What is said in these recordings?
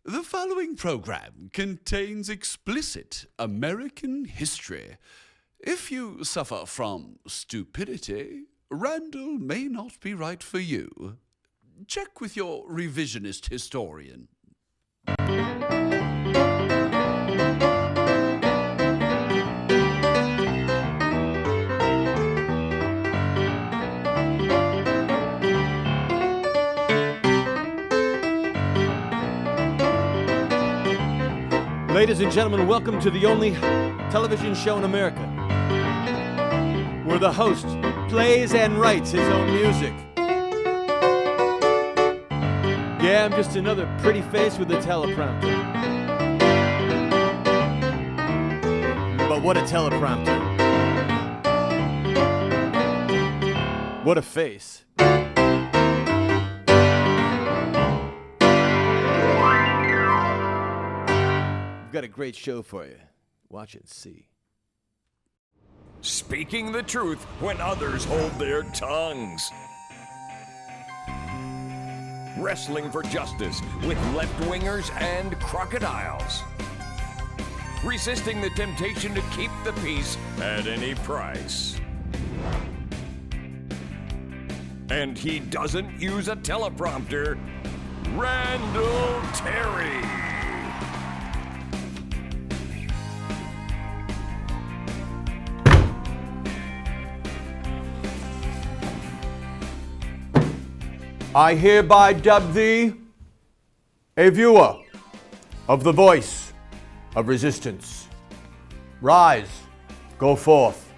The following program contains explicit American history. If you suffer from stupidity, Randall may not be right for you. Check with your revisionist historian. Ladies and gentlemen, welcome to the only television show in America where the host plays and writes his own music. Yeah, I'm just another pretty face with a teleprompter. But what a teleprompter. What a face. We've got a great show for you. Watch and see. Speaking the truth when others hold their tongues. Wrestling for justice with left-wingers and crocodiles. Resisting the temptation to keep the peace at any price. And he doesn't use a teleprompter. Randall Terry. I hereby dub thee a viewer of the voice of resistance. Rise, go forth,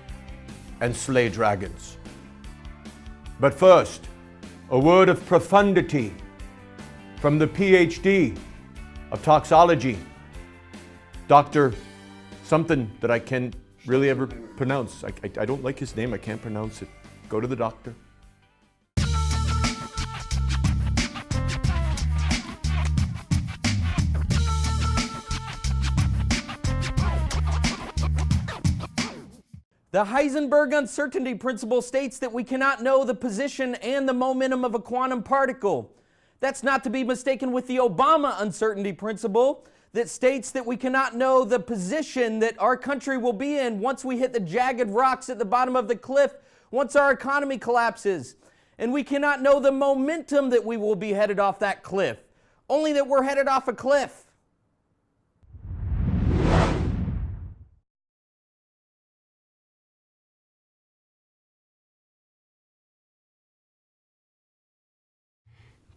and slay dragons. But first, a word of profundity from the PhD of toxology, Dr. something that I can't really ever pronounce. I don't like his name, I can't pronounce it. Go to the doctor. The Heisenberg uncertainty principle states that we cannot know the position and the momentum of a quantum particle. That's not to be mistaken with the Obama uncertainty principle that states that we cannot know the position that our country will be in once we hit the jagged rocks at the bottom of the cliff, once our economy collapses. And we cannot know the momentum that we will be headed off that cliff, only that we're headed off a cliff.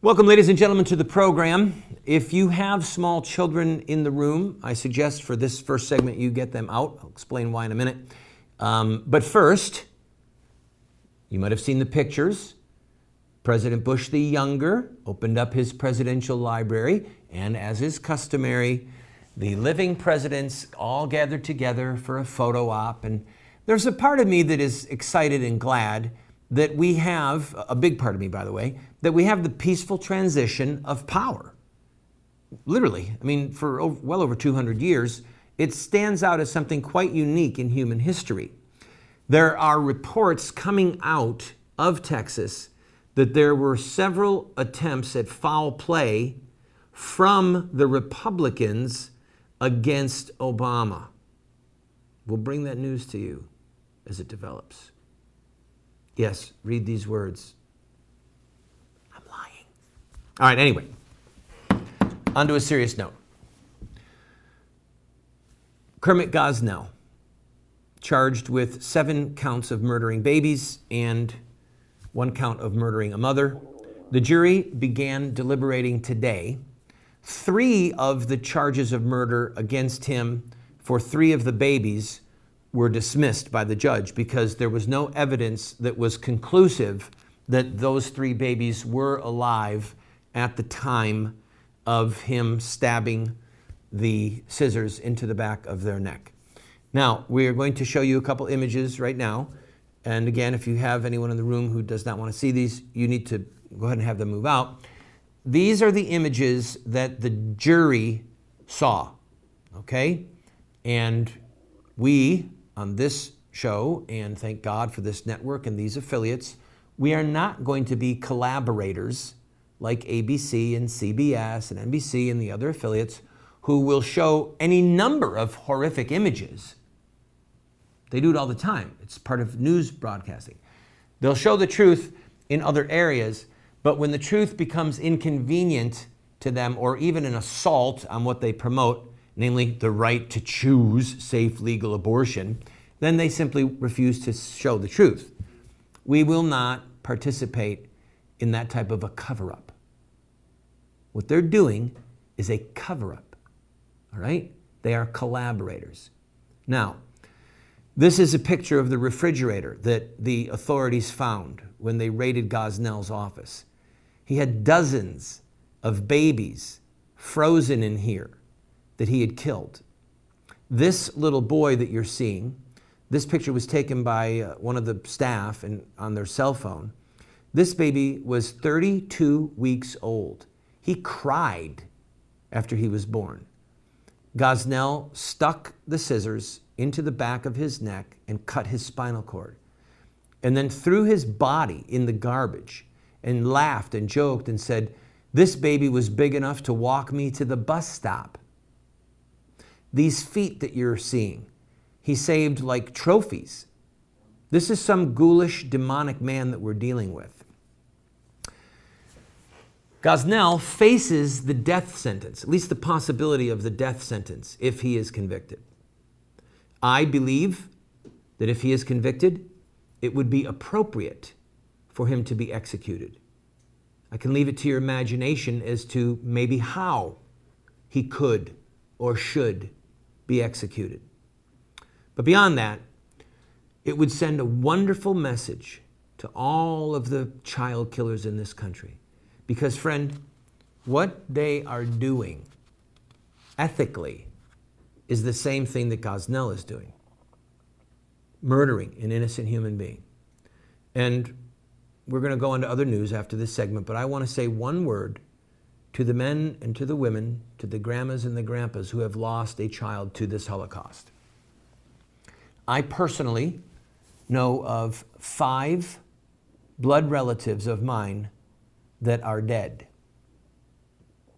Welcome, ladies and gentlemen, to the program. If you have small children in the room, I suggest for this first segment you get them out. I'll explain why in a minute. But first, you might have seen the pictures. President Bush the Younger opened up his presidential library, and as is customary, the living presidents all gathered together for a photo op. And there's a part of me that is excited and glad that we have, a big part of me, by the way, that we have the peaceful transition of power. Literally, I mean, for well over 200 years, it stands out as something quite unique in human history. There are reports coming out of Texas that there were several attempts at foul play from the Republicans against Obama. We'll bring that news to you as it develops. Yes, read these words. I'm lying. All right, anyway, on to a serious note. Kermit Gosnell, charged with 7 counts of murdering babies and 1 count of murdering a mother. The jury began deliberating today. 3 of the charges of murder against him for 3 of the babies were dismissed by the judge because there was no evidence that was conclusive that those 3 babies were alive at the time of him stabbing the scissors into the back of their neck. Now, we are going to show you a couple images right now. And again, if you have anyone in the room who does not want to see these, you need to go ahead and have them move out. These are the images that the jury saw, okay? And we, on this show, and thank God for this network and these affiliates, we are not going to be collaborators like ABC and CBS and NBC and the other affiliates who will show any number of horrific images. They do it all the time. It's part of news broadcasting. They'll show the truth in other areas, but when the truth becomes inconvenient to them, or even an assault on what they promote, namely the right to choose safe, legal abortion, then they simply refuse to show the truth. We will not participate in that type of a cover-up. What they're doing is a cover-up, all right? They are collaborators. Now, this is a picture of the refrigerator that the authorities found when they raided Gosnell's office. He had dozens of babies frozen in here that he had killed. This little boy that you're seeing, this picture was taken by one of the staff and on their cell phone. This baby was 32 weeks old. He cried after he was born. Gosnell stuck the scissors into the back of his neck and cut his spinal cord, and then threw his body in the garbage and laughed and joked and said, "This baby was big enough to walk me to the bus stop." These feet that you're seeing, he saved like trophies. This is some ghoulish, demonic man that we're dealing with. Gosnell faces the death sentence, at least the possibility of the death sentence, if he is convicted. I believe that if he is convicted, it would be appropriate for him to be executed. I can leave it to your imagination as to maybe how he could or should be executed. But beyond that, it would send a wonderful message to all of the child killers in this country. Because, friend, what they are doing ethically is the same thing that Gosnell is doing. Murdering an innocent human being. And we're going to go on to other news after this segment, but I want to say one word to the men and to the women, to the grandmas and the grandpas who have lost a child to this Holocaust. I personally know of 5 blood relatives of mine that are dead.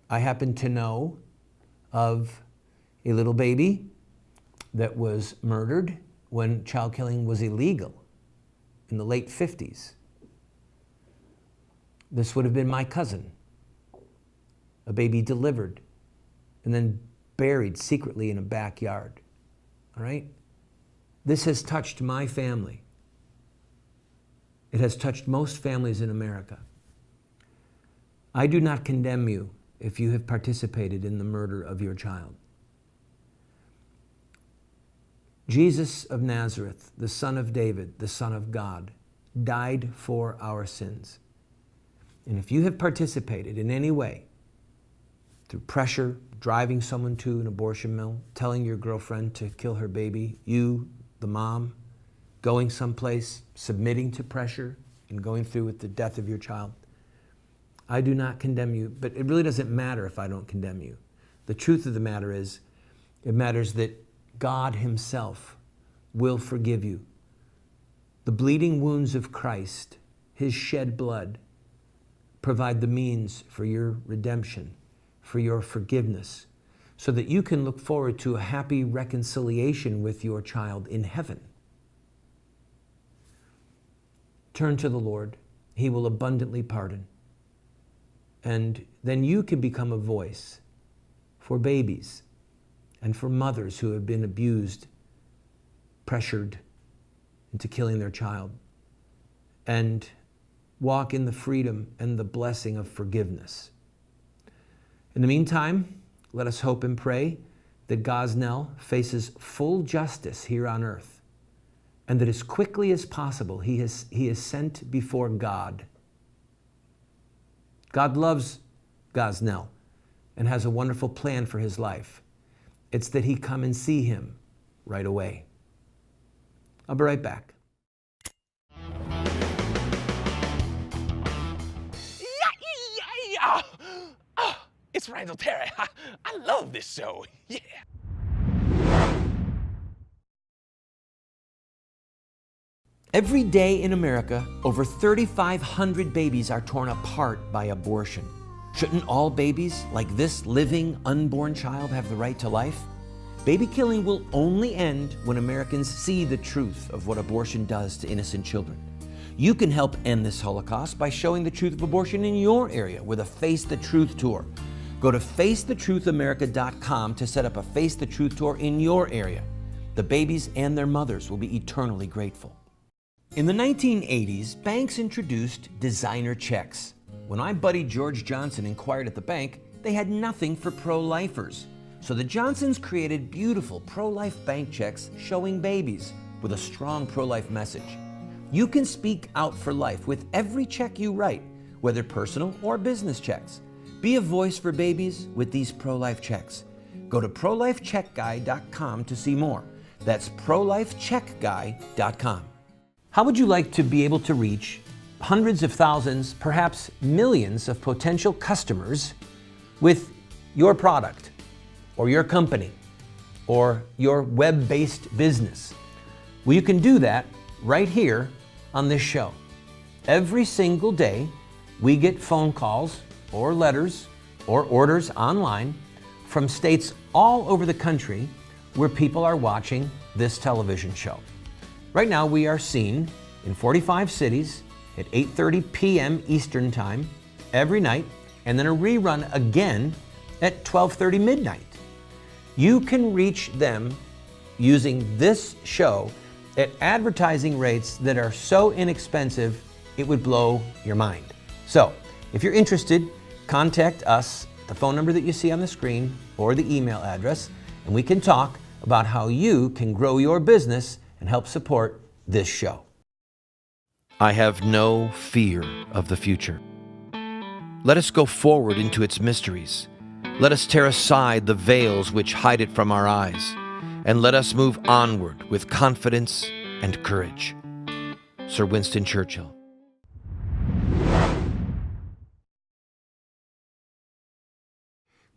I happen to know of a little baby that was murdered when child killing was illegal in the late 50s. This would have been my cousin. A baby delivered and then buried secretly in a backyard. All right? This has touched my family. It has touched most families in America. I do not condemn you if you have participated in the murder of your child. Jesus of Nazareth, the Son of David, the Son of God, died for our sins. And if you have participated in any way, through pressure, driving someone to an abortion mill, telling your girlfriend to kill her baby, you, the mom, going someplace, submitting to pressure, and going through with the death of your child, I do not condemn you, but it really doesn't matter if I don't condemn you. The truth of the matter is, it matters that God Himself will forgive you. The bleeding wounds of Christ, His shed blood, provide the means for your redemption, for your forgiveness, so that you can look forward to a happy reconciliation with your child in heaven. Turn to the Lord. He will abundantly pardon. And then you can become a voice for babies and for mothers who have been abused, pressured into killing their child, and walk in the freedom and the blessing of forgiveness. In the meantime, let us hope and pray that Gosnell faces full justice here on earth, and that as quickly as possible he is sent before God. God loves Gosnell and has a wonderful plan for his life. It's that he come and see him right away. I'll be right back. It's Randall Terry. I love this show. Yeah. Every day in America, over 3,500 babies are torn apart by abortion. Shouldn't all babies, like this living, unborn child, have the right to life? Baby killing will only end when Americans see the truth of what abortion does to innocent children. You can help end this Holocaust by showing the truth of abortion in your area with a Face the Truth tour. Go to facethetruthamerica.com to set up a Face the Truth tour in your area. The babies and their mothers will be eternally grateful. In the 1980s, banks introduced designer checks. When my buddy George Johnson inquired at the bank, they had nothing for pro-lifers. So the Johnsons created beautiful pro-life bank checks showing babies with a strong pro-life message. You can speak out for life with every check you write, whether personal or business checks. Be a voice for babies with these pro-life checks. Go to prolifecheckguy.com to see more. That's prolifecheckguy.com. How would you like to be able to reach hundreds of thousands, perhaps millions of potential customers with your product or your company or your web-based business? Well, you can do that right here on this show. Every single day, we get phone calls or letters or orders online from states all over the country where people are watching this television show. Right now, we are seen in 45 cities at 8:30 p.m. Eastern Time every night, and then a rerun again at 12:30 midnight. You can reach them using this show at advertising rates that are so inexpensive, it would blow your mind. So, if you're interested, contact us, the phone number that you see on the screen or the email address, and we can talk about how you can grow your business and help support this show. I have no fear of the future. Let us go forward into its mysteries. Let us tear aside the veils which hide it from our eyes, and let us move onward with confidence and courage. Sir Winston Churchill.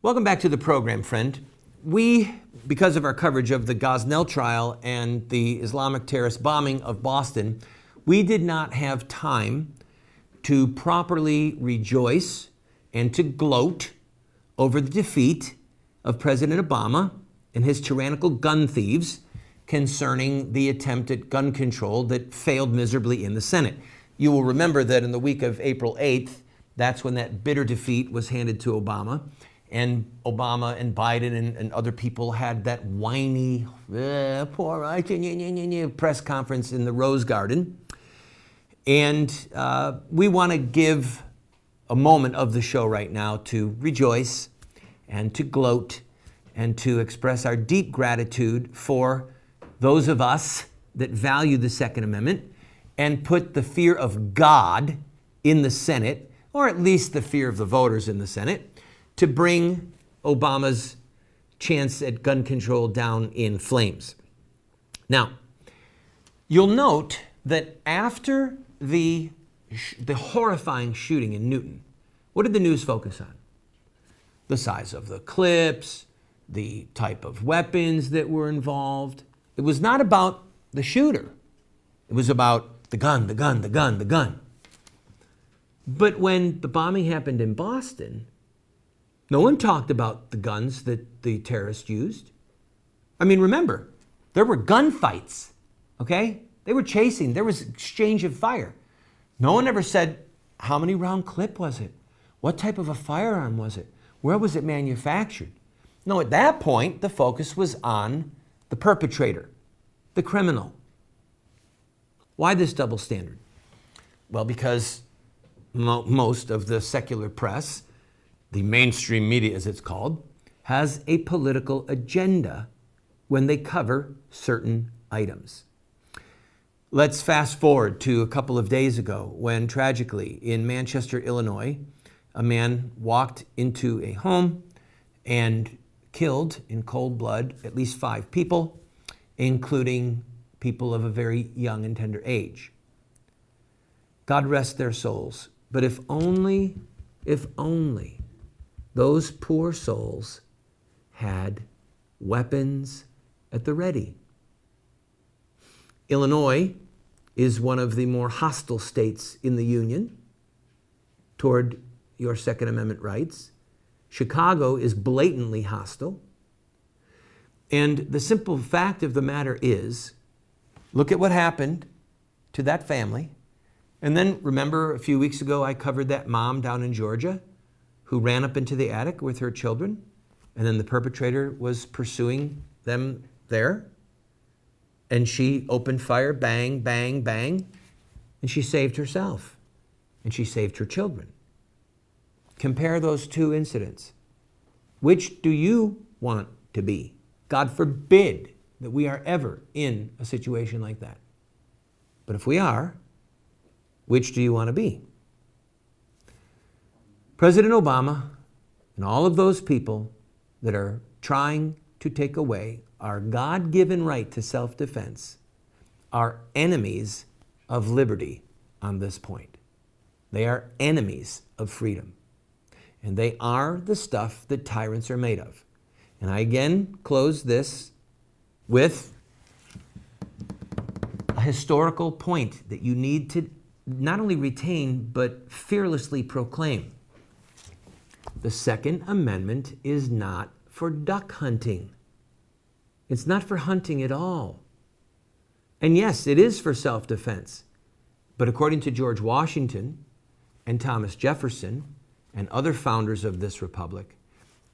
Welcome back to the program, friend. We, because of our coverage of the Gosnell trial and the Islamic terrorist bombing of Boston, we did not have time to properly rejoice and to gloat over the defeat of President Obama and his tyrannical gun thieves concerning the attempt at gun control that failed miserably in the Senate. You will remember that in the week of April 8th, that's when that bitter defeat was handed to Obama. And Obama and Biden and other people had that whiny, poor press conference in the Rose Garden. And we want to give a moment of the show right now to rejoice and to gloat and to express our deep gratitude for those of us that value the Second Amendment and put the fear of God in the Senate, or at least the fear of the voters in the Senate, to bring Obama's chance at gun control down in flames. Now, you'll note that after the horrifying shooting in Newton, what did the news focus on? The size of the clips, the type of weapons that were involved. It was not about the shooter. It was about the gun, the gun, the gun, the gun. But when the bombing happened in Boston, no one talked about the guns that the terrorists used. I mean, remember, there were gunfights, okay? They were chasing, there was exchange of fire. No one ever said, how many round clip was it? What type of a firearm was it? Where was it manufactured? No, at that point, the focus was on the perpetrator, the criminal. Why this double standard? Well, because most of the secular press, the mainstream media as it's called, has a political agenda when they cover certain items. Let's fast forward to a couple of days ago when tragically in Manchester, Illinois, a man walked into a home and killed in cold blood at least 5 people, including people of a very young and tender age. God rest their souls. But if only those poor souls had weapons at the ready. Illinois is one of the more hostile states in the Union toward your Second Amendment rights. Chicago is blatantly hostile. And the simple fact of the matter is, look at what happened to that family. And then remember a few weeks ago I covered that mom down in Georgia who ran up into the attic with her children, and then the perpetrator was pursuing them there. And she opened fire, bang, bang, bang, and she saved herself, and she saved her children. Compare those two incidents. Which do you want to be? God forbid that we are ever in a situation like that. But if we are, which do you want to be? President Obama and all of those people that are trying to take away our God-given right to self-defense are enemies of liberty on this point. They are enemies of freedom. And they are the stuff that tyrants are made of. And I again close this with a historical point that you need to not only retain, but fearlessly proclaim. The Second Amendment is not for duck hunting. It's not for hunting at all. And yes, it is for self-defense. But according to George Washington and Thomas Jefferson and other founders of this republic,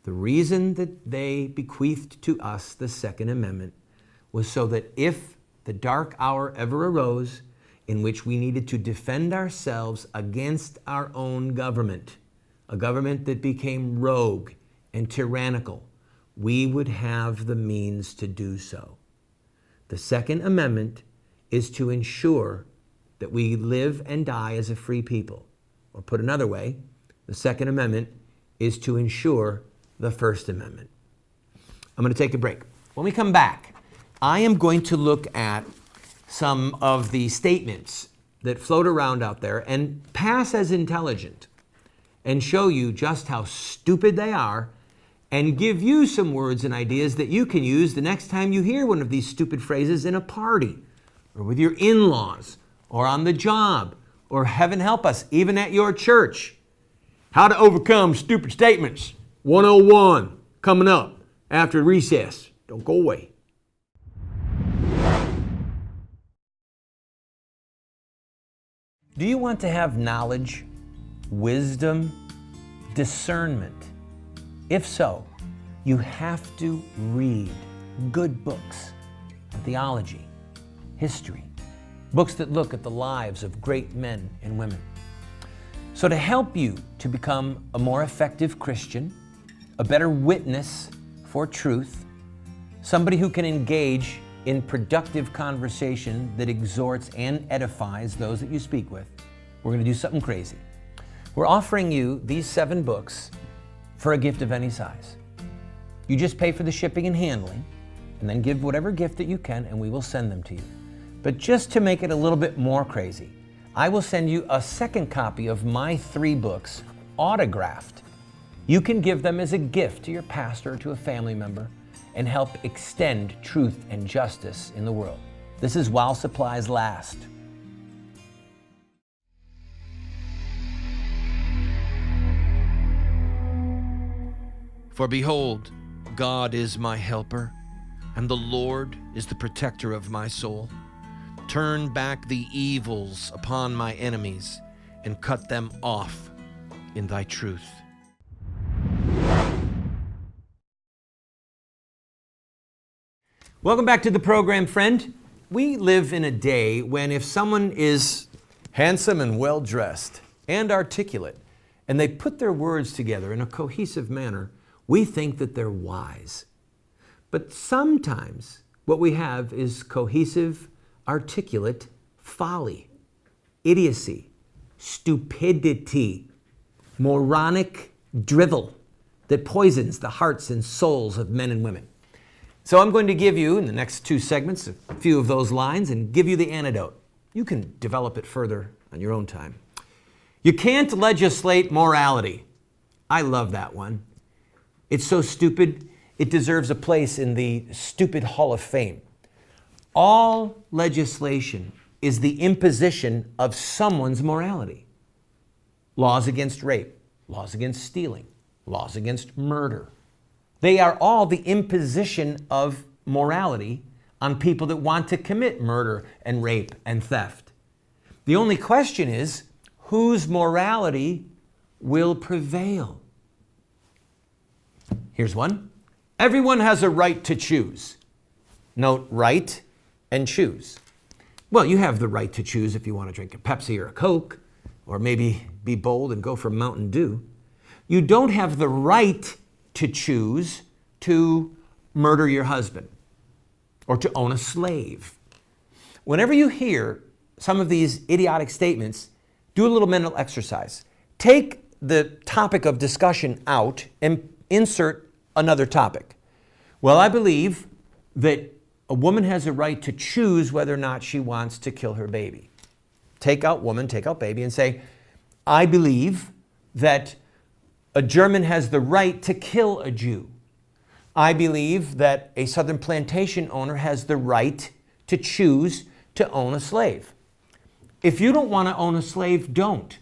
the reason that they bequeathed to us the Second Amendment was so that if the dark hour ever arose in which we needed to defend ourselves against our own government, a government that became rogue and tyrannical, we would have the means to do so. The Second Amendment is to ensure that we live and die as a free people. Or put another way, the Second Amendment is to ensure the First Amendment. I'm going to take a break. When we come back, I am going to look at some of the statements that float around out there and pass as intelligent and show you just how stupid they are and give you some words and ideas that you can use the next time you hear one of these stupid phrases in a party or with your in-laws or on the job or, heaven help us, even at your church. How to overcome stupid statements. 101 coming up after recess. Don't go away. Do you want to have knowledge, wisdom, discernment? If so, you have to read good books, theology, history, books that look at the lives of great men and women. So to help you to become a more effective Christian, a better witness for truth, somebody who can engage in productive conversation that exhorts and edifies those that you speak with, we're going to do something crazy. We're offering you these 7 books for a gift of any size. You just pay for the shipping and handling, and then give whatever gift that you can, and we will send them to you. But just to make it a little bit more crazy, I will send you a second copy of my 3 books, autographed. You can give them as a gift to your pastor or to a family member and help extend truth and justice in the world. This is while supplies last. For behold, God is my helper, and the Lord is the protector of my soul. Turn back the evils upon my enemies and cut them off in thy truth. Welcome back to the program, friend. We live in a day when if someone is handsome and well-dressed and articulate, and they put their words together in a cohesive manner, we think that they're wise. But sometimes what we have is cohesive, articulate folly, idiocy, stupidity, moronic drivel that poisons the hearts and souls of men and women. So I'm going to give you, in the next 2 segments, a few of those lines and give you the antidote. You can develop it further on your own time. You can't legislate morality. I love that one. It's so stupid, it deserves a place in the Stupid Hall of Fame. All legislation is the imposition of someone's morality. Laws against rape, laws against stealing, laws against murder. They are all the imposition of morality on people that want to commit murder and rape and theft. The only question is, whose morality will prevail? Here's one. Everyone has a right to choose. Note right and choose. Well, you have the right to choose if you want to drink a Pepsi or a Coke, or maybe be bold and go for Mountain Dew. You don't have the right to choose to murder your husband or to own a slave. Whenever you hear some of these idiotic statements, do a little mental exercise. Take the topic of discussion out and insert another topic. Well, I believe that a woman has a right to choose whether or not she wants to kill her baby. Take out woman, take out baby, and say, I believe that a German has the right to kill a Jew. I believe that a southern plantation owner has the right to choose to own a slave. If you don't want to own a slave, don't.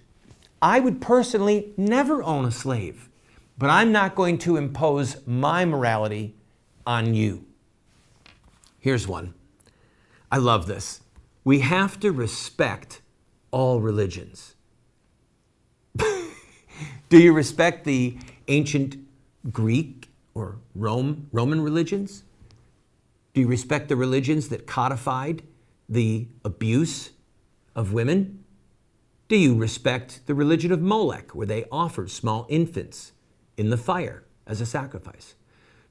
I would personally never own a slave, but I'm not going to impose my morality on you. Here's one. I love this. We have to respect all religions. Do you respect the ancient Greek or Roman religions? Do you respect the religions that codified the abuse of women? Do you respect the religion of Molech, where they offered small infants in the fire as a sacrifice?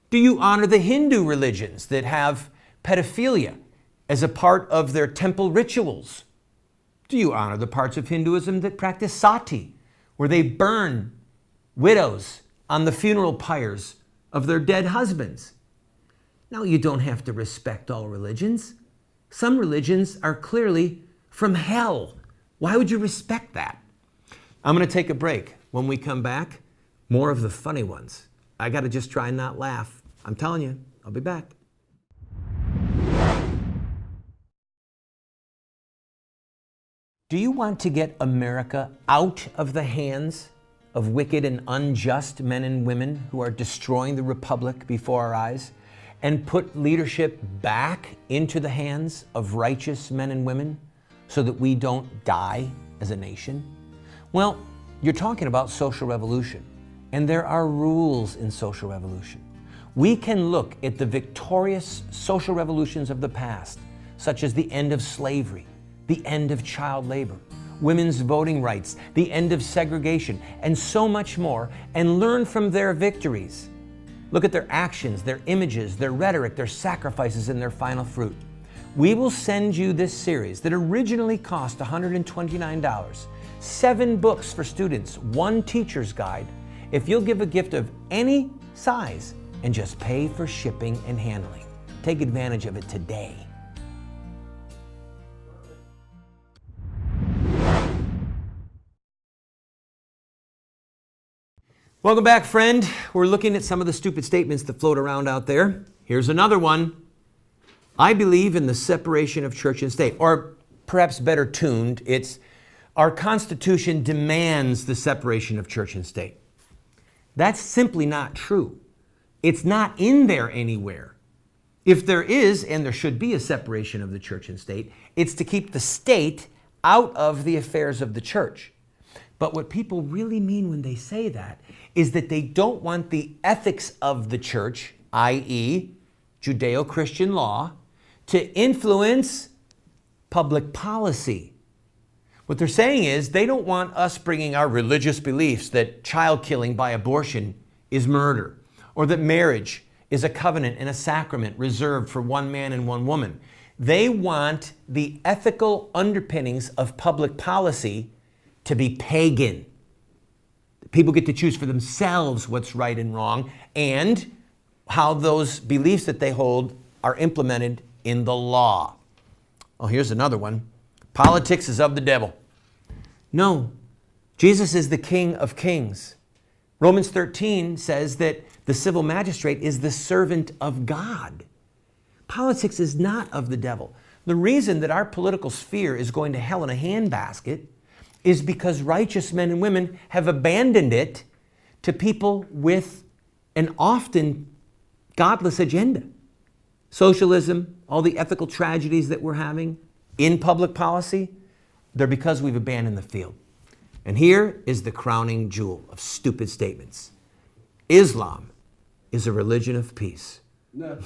Do you honor the Hindu religions that have pedophilia as a part of their temple rituals? Do you honor the parts of Hinduism that practice sati, where they burn widows on the funeral pyres of their dead husbands? Now, you don't have to respect all religions. Some religions are clearly from hell. Why would you respect that? I'm going to take a break. When we come back, more of the funny ones. I got to just try and not laugh. I'm telling you, I'll be back. Do you want to get America out of the hands of wicked and unjust men and women who are destroying the republic before our eyes, and put leadership back into the hands of righteous men and women so that we don't die as a nation? Well, you're talking about social revolution, and there are rules in social revolution. We can look at the victorious social revolutions of the past, such as the end of slavery, the end of child labor, women's voting rights, the end of segregation, and so much more, and learn from their victories. Look at their actions, their images, their rhetoric, their sacrifices, and their final fruit. We will send you this series that originally cost $129, 7 books for students, 1 teacher's guide, if you'll give a gift of any size and just pay for shipping and handling. Take advantage of it today. Welcome back, friend. We're looking at some of the stupid statements that float around out there. Here's another one. I believe in the separation of church and state. Or perhaps better tuned, it's our Constitution demands the separation of church and state. That's simply not true. It's not in there anywhere. If there is, and there should be a separation of the church and state, it's to keep the state out of the affairs of the church. But what people really mean when they say that is that they don't want the ethics of the church, i.e., Judeo-Christian law, to influence public policy. What they're saying is they don't want us bringing our religious beliefs that child killing by abortion is murder, or that marriage is a covenant and a sacrament reserved for one man and one woman. They want the ethical underpinnings of public policy to be pagan. People get to choose for themselves what's right and wrong and how those beliefs that they hold are implemented in the law. Oh, here's another one. Politics is of the devil. No, Jesus is the King of Kings. Romans 13 says that the civil magistrate is the servant of God. Politics is not of the devil. The reason that our political sphere is going to hell in a handbasket is because righteous men and women have abandoned it to people with an often godless agenda. Socialism, all the ethical tragedies that we're having in public policy, they're because we've abandoned the field. And here is the crowning jewel of stupid statements. Islam is a religion of peace. No.